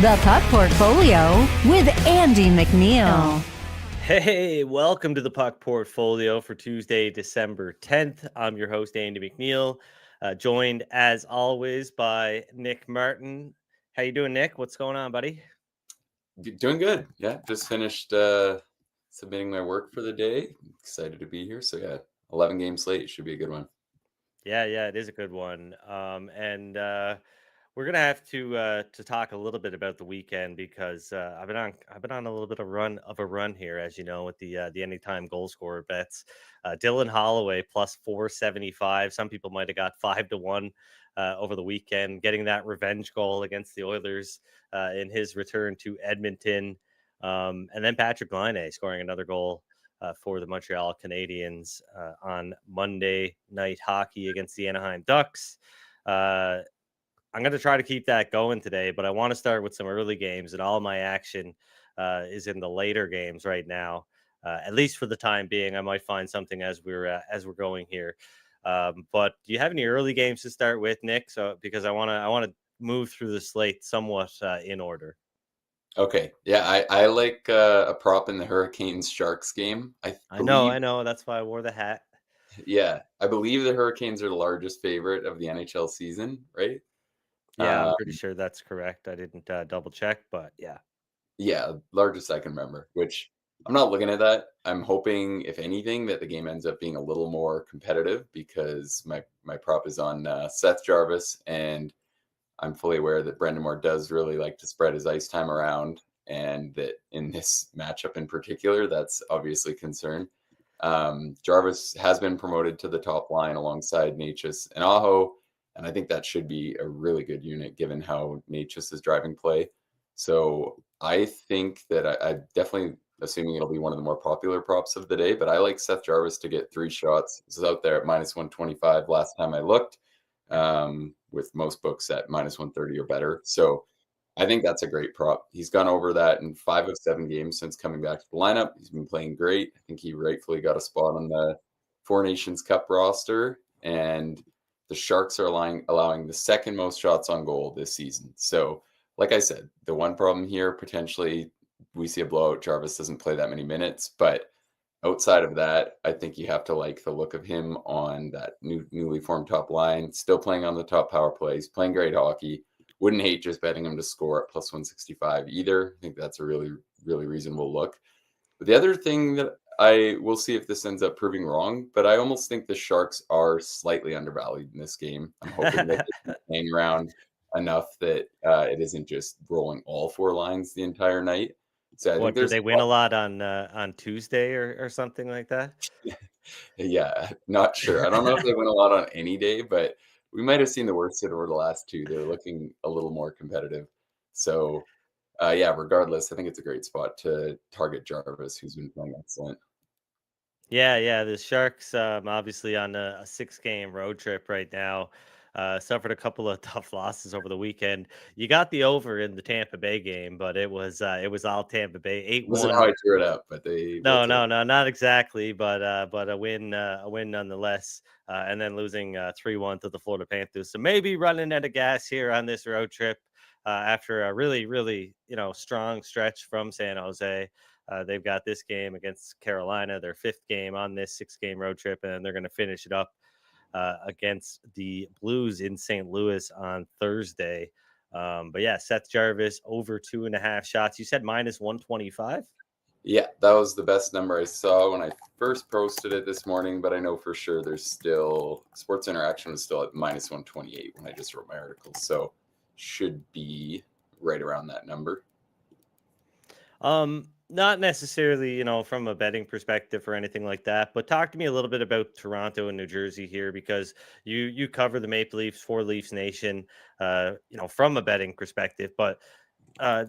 The Puck Portfolio with Andy McNeil. Hey, welcome to the Puck Portfolio for Tuesday, December 10th. I'm your host, Andy McNeil, joined as always by Nick Martin. How you doing, Nick? What's going on, buddy? Doing good. Yeah, just finished submitting my work for the day. Excited to be here. So yeah, 11 game slate should be a good one. Yeah, it is a good one. We're gonna have to talk a little bit about the weekend because I've been on a little bit of a run here, as you know, with the anytime goal scorer bets. Dylan Holloway plus 475. Some people might have got 5-1 over the weekend, getting that revenge goal against the Oilers in his return to Edmonton, and then Patrick Laine scoring another goal for the Montreal Canadiens on Monday Night Hockey against the Anaheim Ducks. I'm going to try to keep that going today, but I want to start with some early games, and all my action is in the later games right now. At least for the time being, I might find something as we're going here. But do you have any early games to start with, Nick? So because I want to move through the slate somewhat in order. Okay. Yeah, I like a prop in the Hurricanes Sharks game. I know. That's why I wore the hat. Yeah, I believe the Hurricanes are the largest favorite of the NHL season, right? Yeah, I'm pretty sure that's correct. I didn't double check, but yeah. Yeah, largest I can remember, which I'm not looking at that. I'm hoping, if anything, that the game ends up being a little more competitive because my prop is on Seth Jarvis, and I'm fully aware that Brendan Moore does really like to spread his ice time around, and that in this matchup in particular, that's obviously a concern. Jarvis has been promoted to the top line alongside Natchez and Aho, and I think that should be a really good unit given how Natchez is driving play. So I think that I'm definitely assuming it'll be one of the more popular props of the day, but I like Seth Jarvis to get 3 shots. This is out there at minus 125 last time I looked, with most books at minus 130 or better. So I think that's a great prop. He's gone over that in 5 of 7 games since coming back to the lineup. He's been playing great. I think he rightfully got a spot on the Four Nations Cup roster, and the Sharks are allowing the second most shots on goal this season. So, like I said, the one problem here, potentially, we see a blowout. Jarvis doesn't play that many minutes, but outside of that, I think you have to like the look of him on that newly formed top line, still playing on the top power plays, playing great hockey. Wouldn't hate just betting him to score at plus 165 either. I think that's a really, really reasonable look. But the other thing that I will see if this ends up proving wrong, but I almost think the Sharks are slightly undervalued in this game. I'm hoping that they can hang around enough that it isn't just rolling all 4 lines the entire night. So I think Do there's they win a lot on Tuesday or something like that? Yeah, not sure. I don't know if they win a lot on any day, but we might have seen the worst of it over the last 2. They're looking a little more competitive. So, yeah, regardless, I think it's a great spot to target Jarvis, who's been playing excellent. Yeah. The Sharks, obviously on a 6-game road trip right now, suffered a couple of tough losses over the weekend. You got the over in the Tampa Bay game, but it was all Tampa Bay, It wasn't how 8-1. I drew it up, but they No, rolled not exactly, but a win nonetheless, and then losing 3-1 to the Florida Panthers. So maybe running out of gas here on this road trip after a really, really strong stretch from San Jose. They've got this game against Carolina, their 5th game on this 6-game road trip, and they're going to finish it up against the Blues in St. Louis on Thursday. But yeah, Seth Jarvis over 2.5 shots. You said minus 125. Yeah, that was the best number I saw when I first posted it this morning, but I know for sure there's still Sports Interaction was still at minus 128 when I just wrote my article. So should be right around that number. Not necessarily, from a betting perspective or anything like that, but talk to me a little bit about Toronto and New Jersey here because you cover the Maple Leafs for Leafs Nation, from a betting perspective, but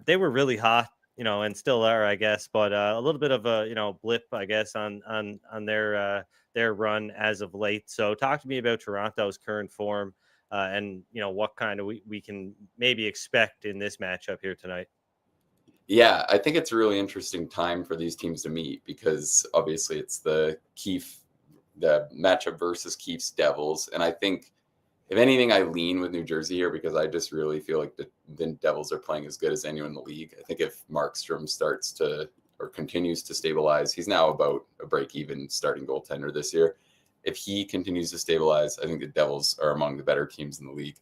they were really hot, and still are, I guess, but a little bit of a blip, I guess, on their run as of late. So talk to me about Toronto's current form, and what kind of we can maybe expect in this matchup here tonight. Yeah, I think it's a really interesting time for these teams to meet because obviously it's the matchup versus Keefe's Devils, and I think if anything, I lean with New Jersey here because I just really feel like the Devils are playing as good as anyone in the league. I think if Markstrom starts to or continues to stabilize, he's now about a break-even starting goaltender this year. If he continues to stabilize, I think the Devils are among the better teams in the league.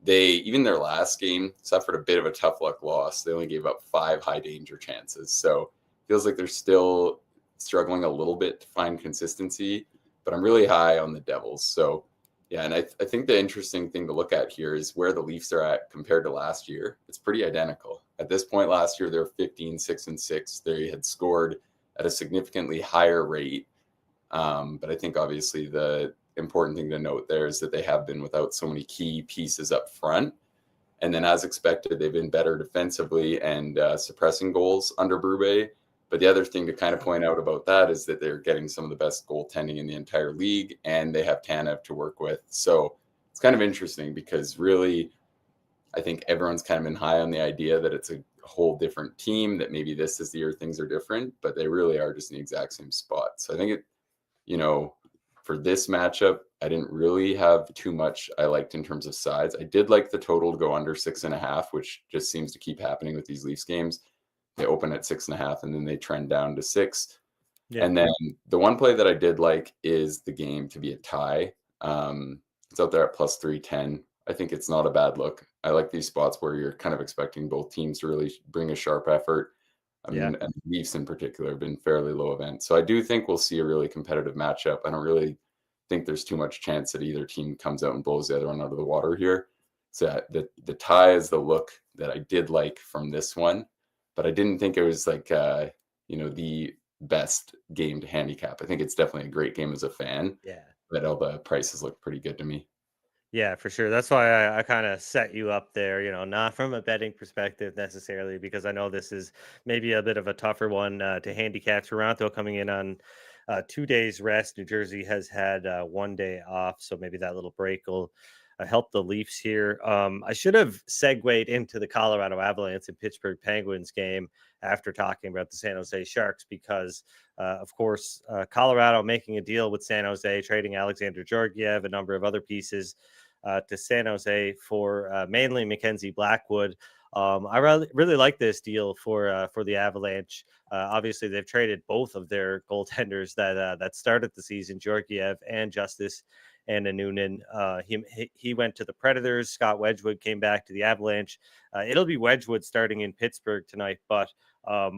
They, even their last game, suffered a bit of a tough luck loss. They only gave up 5 high danger chances. So it feels like they're still struggling a little bit to find consistency, but I'm really high on the Devils. So yeah, and I think the interesting thing to look at here is where the Leafs are at compared to last year. It's pretty identical. At this point last year, they were 15, 6-6. They had scored at a significantly higher rate. But I think obviously the important thing to note there is that they have been without so many key pieces up front. And then as expected, they've been better defensively and suppressing goals under Berube. But the other thing to kind of point out about that is that they're getting some of the best goaltending in the entire league, and they have Tanev to work with. So it's kind of interesting because really, I think everyone's kind of been high on the idea that it's a whole different team, that maybe this is the year things are different, but they really are just in the exact same spot. So I think for this matchup, I didn't really have too much I liked in terms of sides. I did like the total to go under 6.5, which just seems to keep happening with these Leafs games. They open at 6.5 and then they trend down to 6. Yeah. And then the one play that I did like is the game to be a tie. It's out there at plus 310. I think it's not a bad look. I like these spots where you're kind of expecting both teams to really bring a sharp effort. And the Leafs in particular have been fairly low event. So I do think we'll see a really competitive matchup. I don't really think there's too much chance that either team comes out and blows the other one out of the water here. So the tie is the look that I did like from this one, but I didn't think it was like the best game to handicap. I think it's definitely a great game as a fan. Yeah. But all the prices look pretty good to me. Yeah, for sure. That's why I kind of set you up there, not from a betting perspective necessarily, because I know this is maybe a bit of a tougher one to handicap. Toronto coming in on 2 days rest. New Jersey has had 1 day off, so maybe that little break will help the Leafs here. I should have segued into the Colorado Avalanche and Pittsburgh Penguins game after talking about the San Jose Sharks, because, of course, Colorado making a deal with San Jose, trading Alexander Georgiev, a number of other pieces to San Jose for mainly Mackenzie Blackwood. I really like this deal for the Avalanche. Obviously, they've traded both of their goaltenders that started the season, Georgiev and Justice and Noonan. He went to the Predators. Scott Wedgwood came back to the Avalanche. It'll be Wedgwood starting in Pittsburgh tonight, but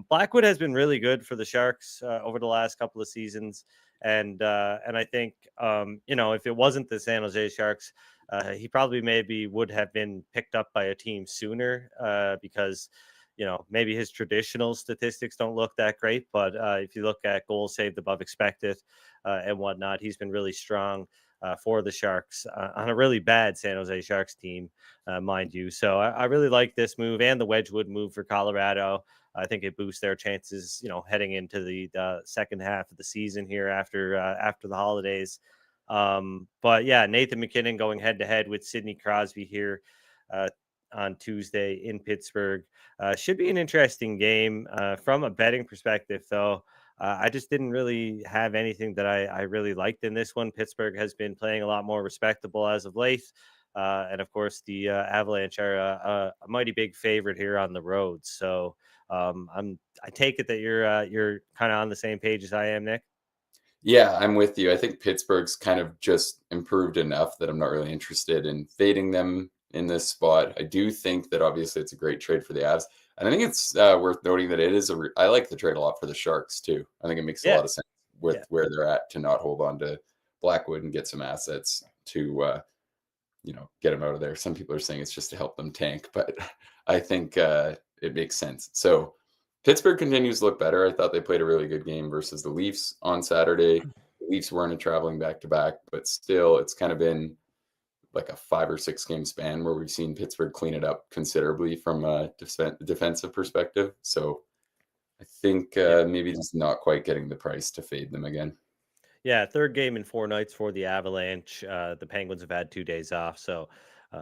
Blackwood has been really good for the Sharks over the last couple of seasons. And I think, if it wasn't the San Jose Sharks, he probably maybe would have been picked up by a team sooner because, maybe his traditional statistics don't look that great. But if you look at goals saved above expected and whatnot, he's been really strong for the Sharks on a really bad San Jose Sharks team, mind you. So I really like this move and the Wedgwood move for Colorado. I think it boosts their chances, heading into the second half of the season here after the holidays. But yeah, Nathan McKinnon going head to head with Sidney Crosby here on Tuesday in Pittsburgh. Should be an interesting game from a betting perspective, though. I just didn't really have anything that I really liked in this one. Pittsburgh has been playing a lot more respectable as of late. And of course, the Avalanche are a mighty big favorite here on the road. So I take it that you're kind of on the same page as I am, Nick. Yeah, I'm with you. I think Pittsburgh's kind of just improved enough that I'm not really interested in fading them in this spot. I do think that obviously it's a great trade for the Avs. And I think it's worth noting that it is I like the trade a lot for the Sharks too. I think it makes a lot of sense with where they're at to not hold on to Blackwood and get some assets to, get them out of there. Some people are saying it's just to help them tank, but I think it makes sense. So Pittsburgh continues to look better. I thought they played a really good game versus the Leafs on Saturday. The Leafs weren't a traveling back-to-back, but still it's kind of been like a 5 or 6 game span where we've seen Pittsburgh clean it up considerably from a defensive perspective. So I think maybe just not quite getting the price to fade them again. Yeah, third game in 4 nights for the Avalanche. The Penguins have had 2 days off, so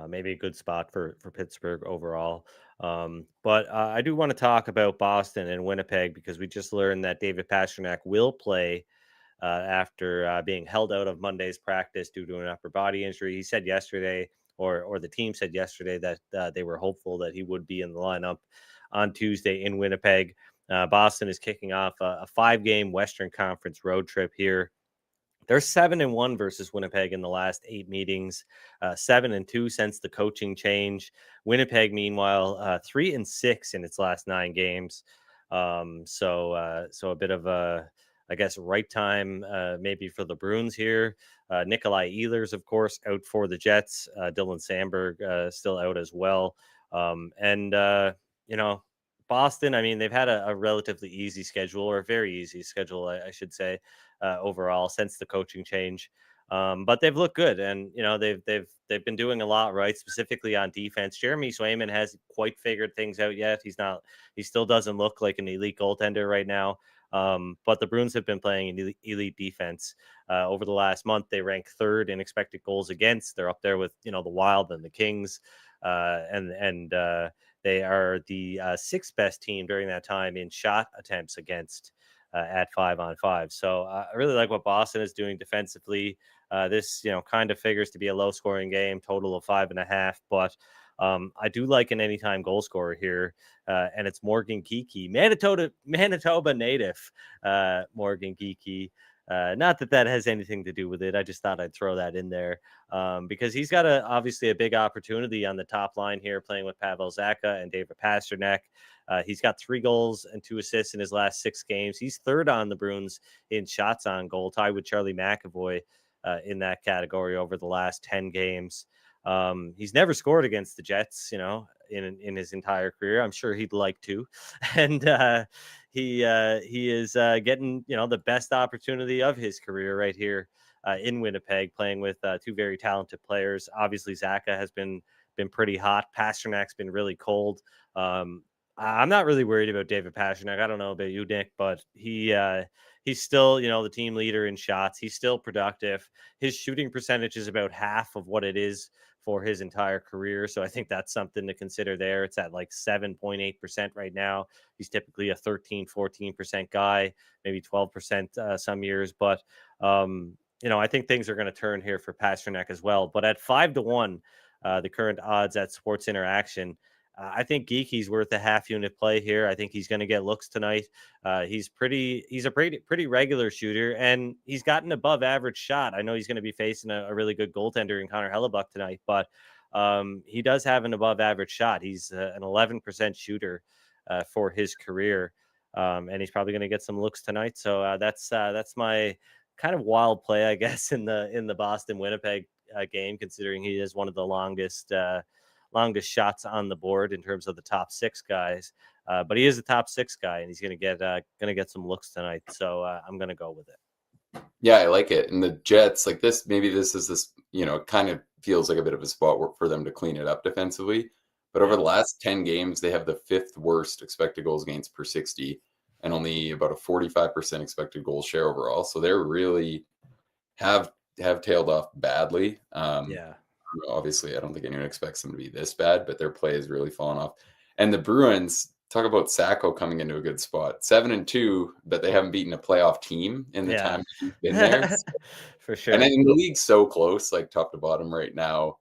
maybe a good spot for Pittsburgh overall. But I do want to talk about Boston and Winnipeg because we just learned that David Pastrnak will play after being held out of Monday's practice due to an upper body injury. He said yesterday, or the team said yesterday, that they were hopeful that he would be in the lineup on Tuesday in Winnipeg. Boston is kicking off a 5-game Western Conference road trip here. They're 7-1 versus Winnipeg in the last 8 meetings, 7-2 since the coaching change. Winnipeg, meanwhile, 3-6 in its last 9 games. So a bit of a, I guess, right time maybe for the Bruins here. Nikolai Ehlers, of course, out for the Jets. Dylan Sandberg still out as well. And you know, Boston, I mean, they've had a relatively easy schedule, or a very easy schedule, I should say, overall since the coaching change. But they've looked good, and they've been doing a lot right, specifically on defense. Jeremy Swayman hasn't quite figured things out yet. He still doesn't look like an elite goaltender right now. But the Bruins have been playing an elite defense over the last month. They rank 3rd in expected goals against. They're up there with the Wild and the Kings, and they are the 6th best team during that time in shot attempts against at 5-on-5. So I really like what Boston is doing defensively. This kind of figures to be a low scoring game, total of 5.5, but I do like an anytime goal scorer here, and it's Morgan Geekie, Manitoba native, Morgan Geekie. Not that has anything to do with it. I just thought I'd throw that in there because he's got obviously a big opportunity on the top line here, playing with Pavel Zacha and David Pastrnak. He's got 3 goals and 2 assists in his last 6 games. He's 3rd on the Bruins in shots on goal, tied with Charlie McAvoy in that category over the last 10 games. He's never scored against the Jets, in his entire career. I'm sure he'd like to, and he is getting the best opportunity of his career right here in Winnipeg, playing with 2 very talented players. Obviously, Zacha has been pretty hot. Pasternak's been really cold. I'm not really worried about David Pastrnak. I don't know about you, Nick, but he's still, the team leader in shots. He's still productive. His shooting percentage is about half of what it is for his entire career. So I think that's something to consider there. It's at like 7.8% right now. He's typically a 13-14% guy, maybe 12% some years. But, I think things are going to turn here for Pastrnak as well. But at 5-1, the current odds at Sports Interaction, I think Geekie's worth a half unit play here. I think he's going to get looks tonight. He's a pretty regular shooter, and he's got an above average shot. I know he's going to be facing a really good goaltender in Connor Hellebuck tonight, but he does have an above average shot. He's an 11% shooter for his career, and he's probably going to get some looks tonight. So that's my kind of wild play, I guess, in the Boston Winnipeg game, considering he is one of the longest shots on the board in terms of the top 6 guys. But he is a top 6 guy, and he's going to get some looks tonight. So I'm going to go with it. Yeah, I like it. And the Jets, like this, maybe this is this, kind of feels like a bit of a spot for them to clean it up defensively. But over the last 10 games, they have the 5th worst expected goals against per 60 and only about a 45% expected goal share overall. So they're really have tailed off badly. Obviously, I don't think anyone expects them to be this bad, but their play has really fallen off. And the Bruins, talk about Sacco coming into a good spot. 7-2, but they haven't beaten a playoff team in the time he's been there. So. For sure. And then the league's so close, like top to bottom right now,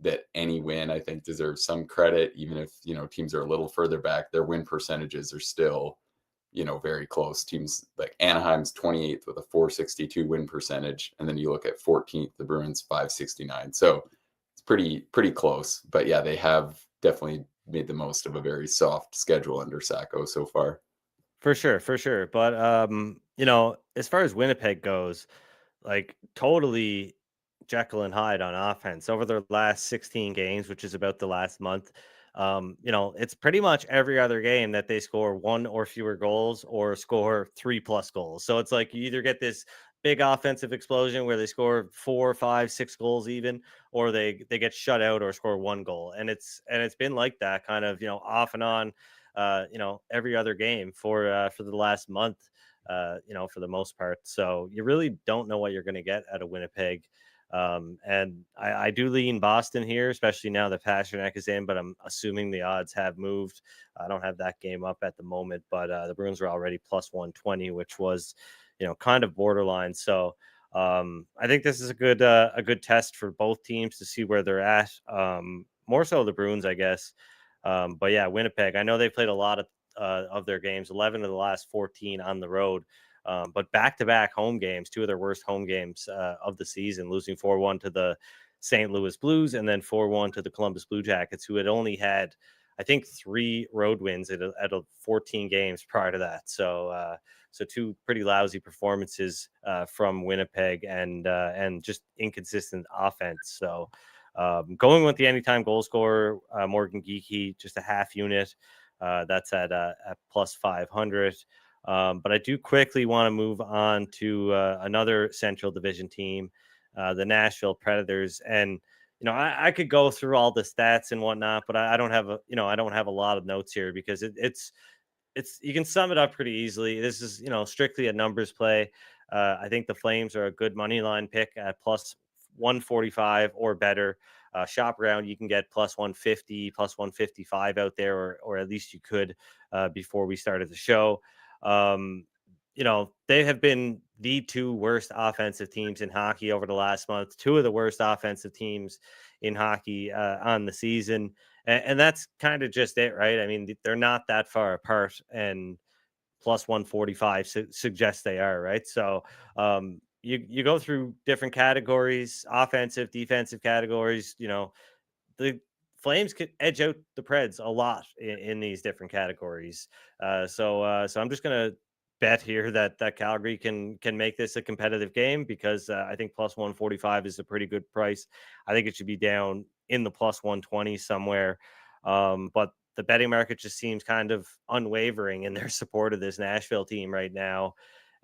that any win, I think, deserves some credit, even if, teams are a little further back. Their win percentages are still very close. Teams like Anaheim's 28th with a 462 win percentage. And then you look at 14th, the Bruins 569. So it's pretty close. But yeah, they have definitely made the most of a very soft schedule under Sacco so far. For sure. But, as far as Winnipeg goes, like totally Jekyll and Hyde on offense over their last 16 games, which is about the last month. It's pretty much every other game that they score 1 or fewer goals or score 3+ goals. So it's like you either get this big offensive explosion where they score 4, 5, 6 goals even, or they get shut out or score 1 goal. And it's been like that kind of, off and on, every other game for the last month, for the most part. So you really don't know what you're going to get out of Winnipeg. And I do lean Boston here, especially now that Pastrnak is in, but I'm assuming the odds have moved. I don't have that game up at the moment, but the Bruins are already plus 120, which was, kind of borderline. So I think this is a good test for both teams to see where they're at. More so the Bruins, I guess. But yeah, Winnipeg. I know they played a lot of their games, 11 of the last 14 on the road. But back-to-back home games, two of their worst home games of the season, losing 4-1 to the St. Louis Blues and then 4-1 to the Columbus Blue Jackets, who had only had, I think, 3 road wins at 14 games prior to that. So two pretty lousy performances from Winnipeg and just inconsistent offense. So going with the anytime goal scorer, Morgan Geekie, just a half unit. That's at plus 500. But I do quickly want to move on to another Central Division team, the Nashville Predators. And I could go through all the stats and whatnot, but I don't have I don't have a lot of notes here because it's you can sum it up pretty easily. This is strictly a numbers play. I think the Flames are a good money line pick at plus 145 or better. Shop around, you can get plus 150, plus 155 out there, or at least you could before we started the show. They have been the 2 worst offensive teams in hockey over the last month, 2 of the worst offensive teams in hockey on the season. And that's kind of just it, right? I mean, they're not that far apart, and plus 145 suggests they are, right? So you go through different categories, offensive, defensive categories. The Flames could edge out the Preds a lot in these different categories. So I'm just gonna bet here that Calgary can make this a competitive game because I think plus 145 is a pretty good price. I think it should be down in the plus 120 somewhere. But the betting market just seems kind of unwavering in their support of this Nashville team right now.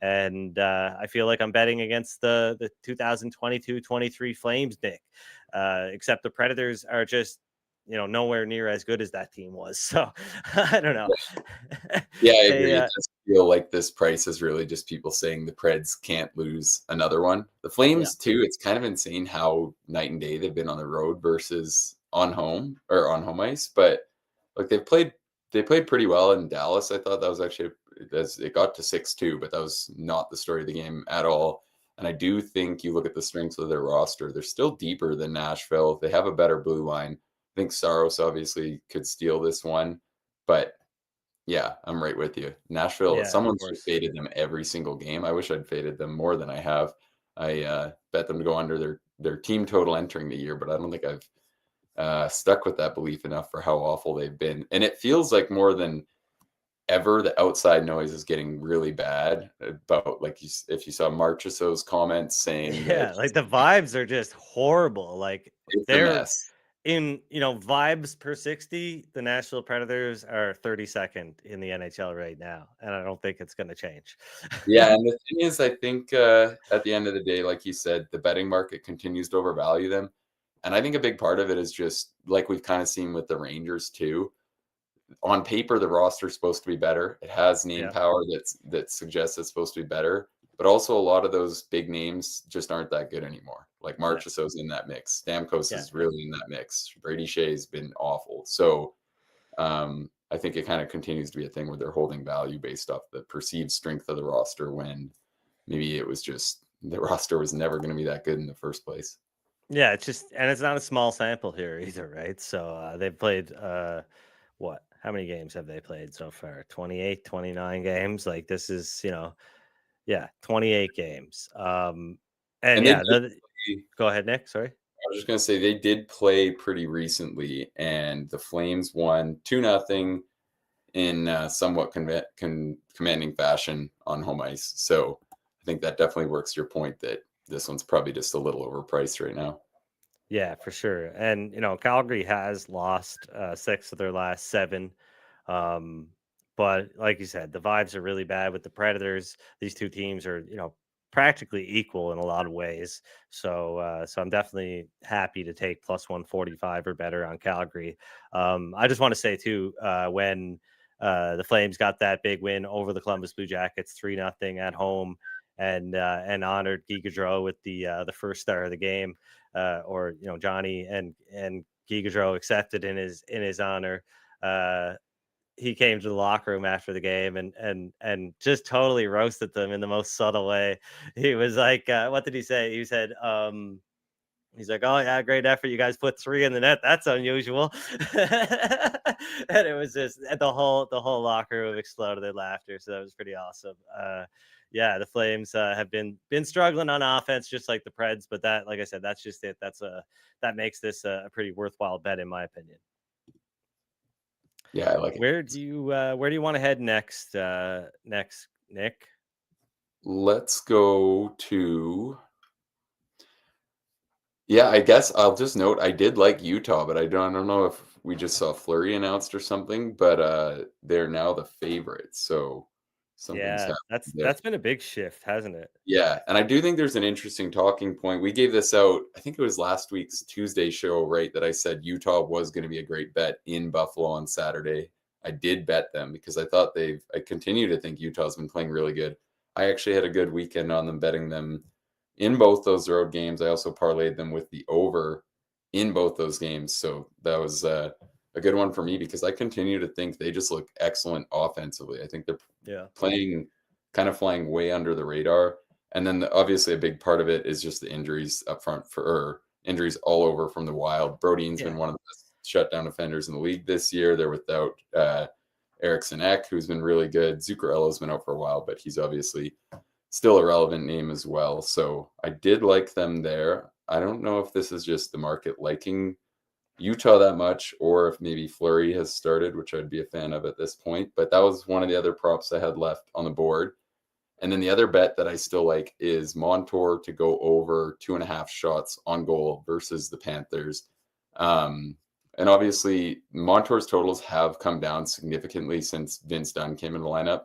And I feel like I'm betting against the 2022-23 Flames, Nick. Except the Predators are just, nowhere near as good as that team was. So I don't know. Yeah, I Hey, agree. It does feel like this price is really just people saying the Preds can't lose another one. The yeah, Flames too, it's kind of insane how night and day they've been on the road versus on home ice. But like they played pretty well in Dallas. I thought that was actually as it got to 6-2, but that was not the story of the game at all. And I do think you look at the strengths of their roster, they're still deeper than Nashville. They have a better blue line. I think Saros obviously could steal this one, but yeah, I'm right with you. Nashville, yeah, of someone should have course. faded them every single game. I wish I'd faded them more than I have. I bet them to go under their team total entering the year, but I don't think I've stuck with that belief enough for how awful they've been. And it feels like more than ever, the outside noise is getting really bad about if you saw Marchessault's comments saying that Yeah, like the vibes are just horrible. Like it's a they're mess. in, vibes per 60, the Nashville Predators are 32nd in the NHL right now. And I don't think it's going to change. Yeah, and the thing is, I think at the end of the day, like you said, the betting market continues to overvalue them. And I think a big part of it is just like we've kind of seen with the Rangers too. On paper, the roster is supposed to be better. It has name Yeah. power that suggests it's supposed to be better. But also, a lot of those big names just aren't that good anymore. Like Yeah. Marchessault's in that mix. Stamkos Yeah. is really in that mix. Brady Shea's been awful. So I think it kind of continues to be a thing where they're holding value based off the perceived strength of the roster when maybe it was just the roster was never going to be that good in the first place. Yeah, and it's not a small sample here either, right? So they've played what? How many games have they played so far? 28, 29 games. Like this is, yeah, 28 games. And And they yeah, did play, go ahead, Nick. Sorry. I was just going to say they did play pretty recently, and the Flames won 2-0 in somewhat commanding fashion on home ice. So I think that definitely works your point that this one's probably just a little overpriced right now. Yeah, for sure. And Calgary has lost 6 of their last 7. Um, but like you said, the vibes are really bad with the Predators. These two teams are, practically equal in a lot of ways. So I'm definitely happy to take plus 145 or better on Calgary. I just want to say too, when the Flames got that big win over the Columbus Blue Jackets, 3-0 at home, and honored Guy Gaudreau with the first star of the game, or Johnny and Guy Gaudreau accepted in his honor. he came to the locker room after the game and just totally roasted them in the most subtle way. He was like, what did he say? He said, he's like, "Oh yeah, great effort. You guys put 3 in the net. That's unusual." And it was just the whole locker room exploded in laughter. So that was pretty awesome. Yeah, the Flames have been struggling on offense, just like the Preds. But that, like I said, that's just it. That makes this a pretty worthwhile bet, in my opinion. Yeah, I like it. Where do you want to head next? Next, Nick. Let's go to. Yeah, I guess I'll just note I did like Utah, but I don't know if we just saw Fleury announced or something, but they're now the favorites, so something's Yeah, happened there. that's been a big shift, hasn't it? Yeah, and I do think there's an interesting talking point. We gave this out, I think it was last week's Tuesday show, right? That I said Utah was going to be a great bet in Buffalo on Saturday. I did bet them because I thought I continue to think Utah's been playing really good. I actually had a good weekend on them, betting them in both those road games. I also parlayed them with the over in both those games. So that was a good one for me because I continue to think they just look excellent offensively. I think they're Yeah. playing kind of flying way under the radar. And then obviously a big part of it is just the injuries up front injuries all over from the Wild. Brodeen's been one of the best shutdown defenders in the league this year. They're without Eriksson Ek, who's been really good. Zuccarello's been out for a while, but he's obviously still a relevant name as well. So I did like them there. I don't know if this is just the market liking Utah that much, or if maybe Fleury has started, which I'd be a fan of at this point. But that was one of the other props I had left on the board. And then the other bet that I still like is Montour to go over 2.5 shots on goal versus the Panthers. And obviously, Montour's totals have come down significantly since Vince Dunn came in the lineup,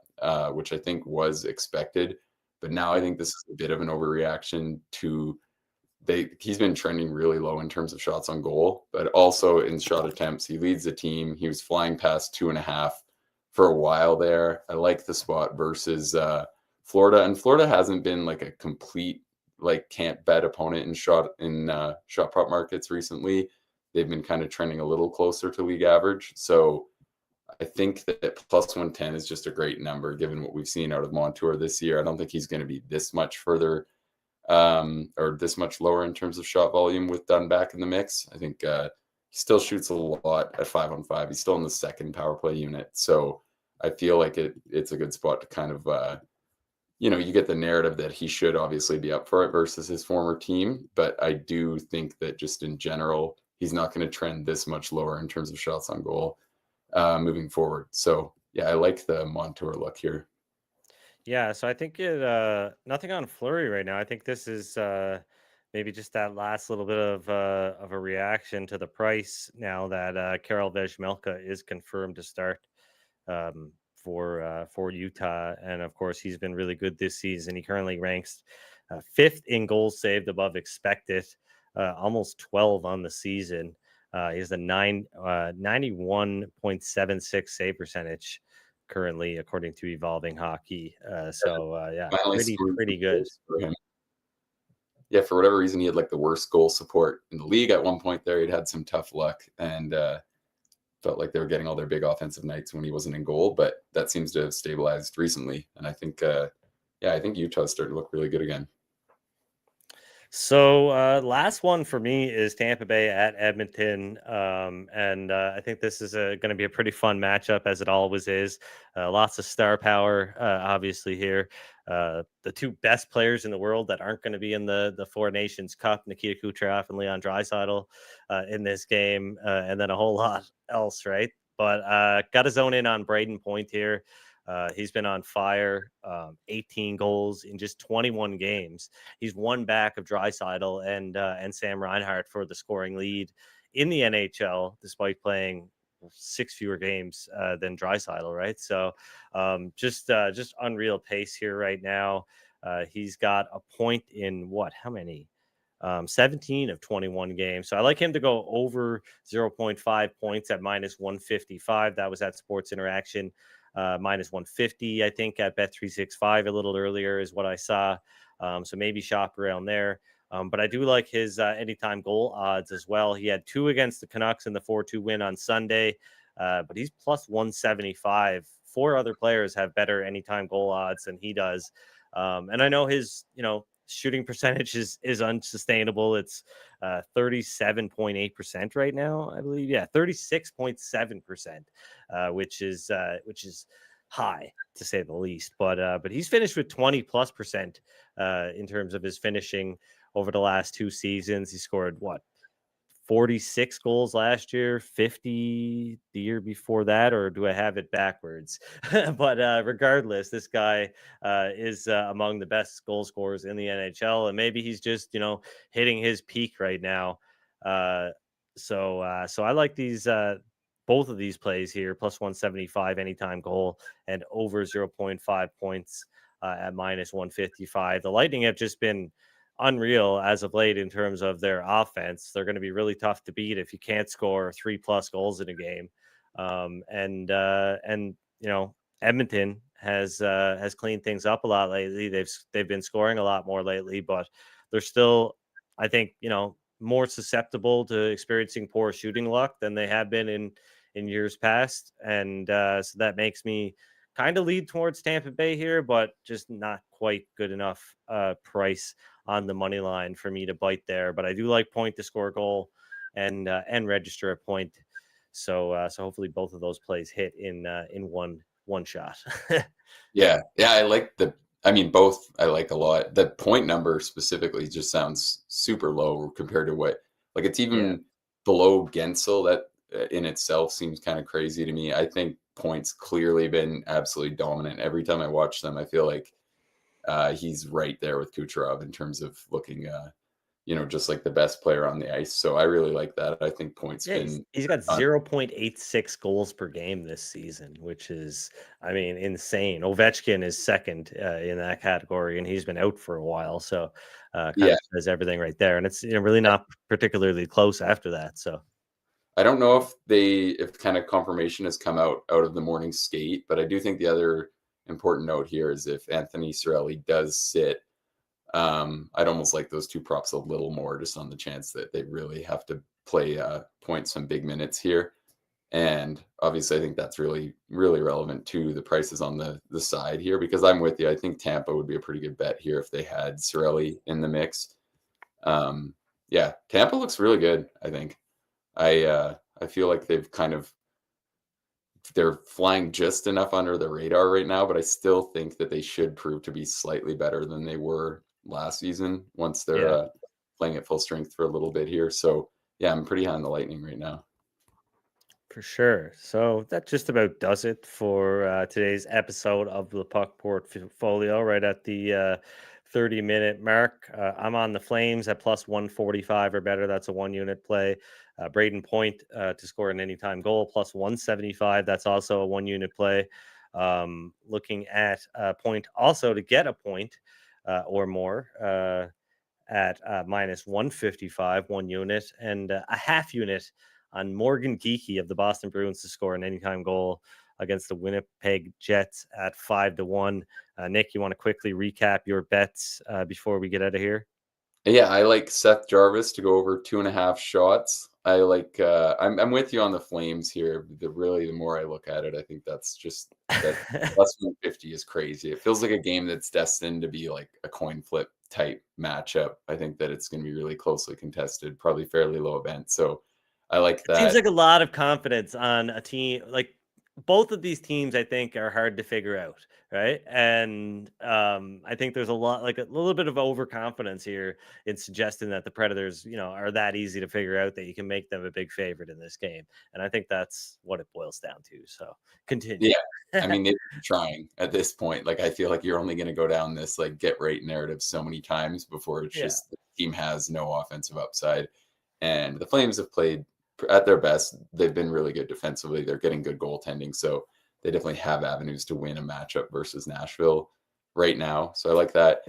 which I think was expected. But now I think this is a bit of an overreaction to he's been trending really low in terms of shots on goal, but also in shot attempts. He leads the team. He was flying past 2.5 for a while there. I like the spot versus Florida, and Florida hasn't been like a complete can't bet opponent in shot prop markets recently. They've been kind of trending a little closer to league average. So I think that plus 110 is just a great number given what we've seen out of Montour this year. I don't think he's going to be this much further or this much lower in terms of shot volume with Dunn back in the mix. I think he still shoots a lot at 5-on-5. He's still in the second power play unit. So I feel like it's a good spot to kind of, you get the narrative that he should obviously be up for it versus his former team. But I do think that just in general, he's not going to trend this much lower in terms of shots on goal moving forward. So yeah, I like the Montour look here. Yeah, so I think nothing on Flurry right now. I think this is maybe just that last little bit of a reaction to the price now that Karel Vejmelka is confirmed to start for Utah, and of course he's been really good this season. He currently ranks 5th in goals saved above expected, almost 12 on the season. He has a 91.76 save percentage currently, according to Evolving Hockey. Yeah, pretty good. For him. Yeah, for whatever reason, he had the worst goal support in the league at one point there. He'd had some tough luck and felt like they were getting all their big offensive nights when he wasn't in goal, but that seems to have stabilized recently. And I think, I think Utah's starting to look really good again. So last one for me is Tampa Bay at Edmonton, and I think this is going to be a pretty fun matchup, as it always is. Lots of star power, obviously here. The two best players in the world that aren't going to be in the Four Nations Cup, Nikita Kucherov and Leon Draisaitl, in this game, and then a whole lot else, right? But got to zone in on Brayden Point here. He's been on fire, 18 goals in just 21 games. He's one back of Draisaitl and Sam Reinhart for the scoring lead in the NHL, despite playing 6 fewer games than Draisaitl, right? So just unreal pace here right now. He's got a point in how many? 17 of 21 games. So I like him to go over 0.5 points at minus 155. That was at Sports Interaction. Minus 150, I think, at Bet365 a little earlier is what I saw. So maybe shop around there. But I do like his anytime goal odds as well. He had 2 against the Canucks in the 4-2 win on Sunday. but he's plus 175. 4 other players have better anytime goal odds than he does. And I know his, shooting percentage is unsustainable. It's 37.8% right now, I believe. Yeah, 36.7%, which is high to say the least. But he's finished with 20+% in terms of his finishing over the last 2 seasons. He scored 46 goals last year, 50 the year before that, or do I have it backwards? But regardless, this guy is among the best goal scorers in the NHL, and maybe he's just hitting his peak right now. So I like these both of these plays here, plus 175 anytime goal and over 0.5 points at minus 155. The Lightning have just been unreal as of late in terms of their offense. They're going to be really tough to beat if you can't score 3+ goals in a game. And Edmonton has cleaned things up a lot lately. They've been scoring a lot more lately, but they're still, I think, more susceptible to experiencing poor shooting luck than they have been in years past. And so that makes me kind of lead towards Tampa Bay here, but just not quite good enough price on the money line for me to bite there. But I do like Point to score a goal and register a point. So hopefully both of those plays hit in one shot. Yeah, both I like a lot. The point number specifically just sounds super low compared to what, like, it's even below Gensel. That in itself seems kind of crazy to me. I think Point's clearly been absolutely dominant. Every time I watch them, I feel like he's right there with Kucherov in terms of looking, just like the best player on the ice. So I really like that. I think Point's been. He's got 0.86 goals per game this season, which is, insane. Ovechkin is second in that category, and he's been out for a while. So kind of says everything right there. And it's really not particularly close after that. So I don't know if kind of confirmation has come out of the morning skate, but I do think the other important note here is if Anthony Cirelli does sit, I'd almost like those 2 props a little more, just on the chance that they really have to play Point some big minutes here. And obviously I think that's really, really relevant to the prices on the side here, because I'm with you. I think Tampa would be a pretty good bet here if they had Cirelli in the mix. Tampa looks really good, I think. I feel like they're flying just enough under the radar right now, but I still think that they should prove to be slightly better than they were last season once they're playing at full strength for a little bit here. So I'm pretty high on the Lightning right now. For sure. So that just about does it for today's episode of the Puck Portfolio, right at the 30-minute mark. I'm on the Flames at plus 145 or better. That's a 1-unit play. Brayden Point to score an anytime goal, plus 175. That's also a 1-unit play. Looking at Point also to get a point or more at minus 155, 1 unit, and a half unit on Morgan Geekie of the Boston Bruins to score an anytime goal against the Winnipeg Jets at 5-1. Nick, you want to quickly recap your bets before we get out of here? Yeah, I like Seth Jarvis to go over 2.5 shots. I like. I'm with you on the Flames here. The more I look at it, I think that's just that plus 150 is crazy. It feels like a game that's destined to be like a coin flip type matchup. I think that it's going to be really closely contested, probably fairly low event. So I like that. Seems like a lot of confidence on a team. Like both of these teams, I think, are hard to figure out, right? And I think there's a little bit of overconfidence here in suggesting that the Predators, are that easy to figure out that you can make them a big favorite in this game. And I think that's what it boils down to. So continue. Yeah, they're trying at this point. Like, I feel like you're only going to go down this like get right narrative so many times before it's just the team has no offensive upside. And the Flames have played at their best. They've been really good defensively. They're getting good goaltending. So they definitely have avenues to win a matchup versus Nashville right now. So I like that.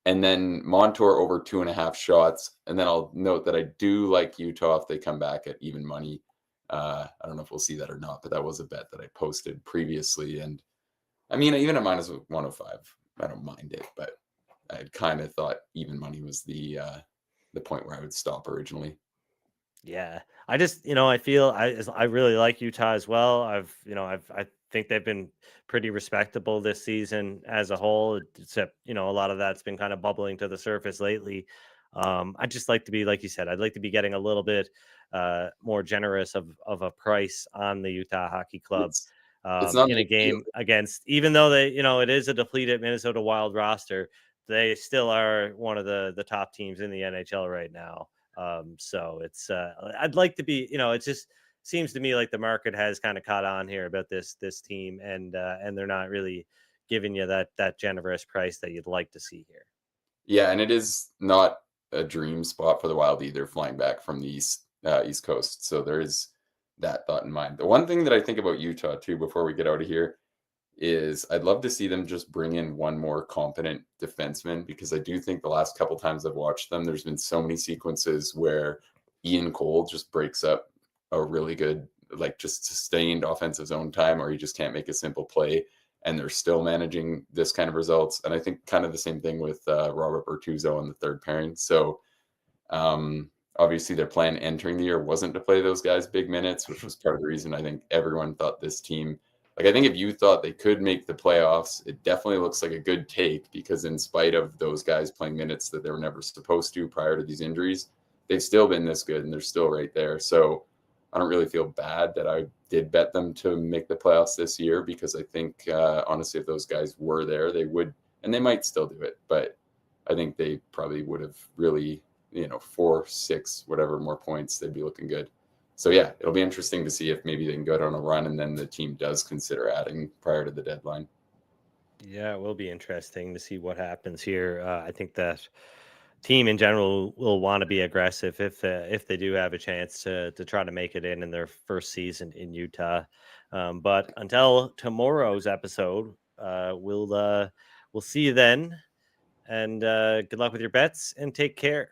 And then Montour over 2.5 shots. And then I'll note that I do like Utah if they come back at even money. I don't know if we'll see that or not, but that was a bet that I posted previously. And even at minus 105, I don't mind it, but I kind of thought even money was the point where I would stop originally. Yeah, I just, I feel I really like Utah as well. I think they've been pretty respectable this season as a whole, except, a lot of that's been kind of bubbling to the surface lately. I just like to be, like you said, I'd like to be getting a little bit more generous of a price on the Utah Hockey Club It's not in a ideal. game against, even though they, it is a depleted Minnesota Wild roster, they still are one of the top teams in the NHL right now. So it's I'd like to be, it just seems to me like the market has kind of caught on here about this team, and they're not really giving you that generous price that you'd like to see here. Yeah, and it is not a dream spot for the Wild either, flying back from the East Coast. So there is that thought in mind. The one thing that I think about Utah too, before we get out of here, is I'd love to see them just bring in one more competent defenseman, because I do think the last couple times I've watched them, there's been so many sequences where Ian Cole just breaks up a really good, like just sustained offensive zone time, or he just can't make a simple play, and they're still managing this kind of results. And I think kind of the same thing with Robert Bertuzzo on the third pairing. So obviously their plan entering the year wasn't to play those guys big minutes, which was part of the reason I think everyone thought this team, like, I think if you thought they could make the playoffs, it definitely looks like a good take, because in spite of those guys playing minutes that they were never supposed to prior to these injuries, they've still been this good and they're still right there. So I don't really feel bad that I did bet them to make the playoffs this year, because I think honestly, if those guys were there, they would, and they might still do it, but I think they probably would have really, 4, 6, whatever more points, they'd be looking good. So yeah, it'll be interesting to see if maybe they can go on a run and then the team does consider adding prior to the deadline. Yeah, it will be interesting to see what happens here. I think that team in general will want to be aggressive if they do have a chance to try to make it in their first season in Utah. But until tomorrow's episode, we'll see you then. And good luck with your bets and take care.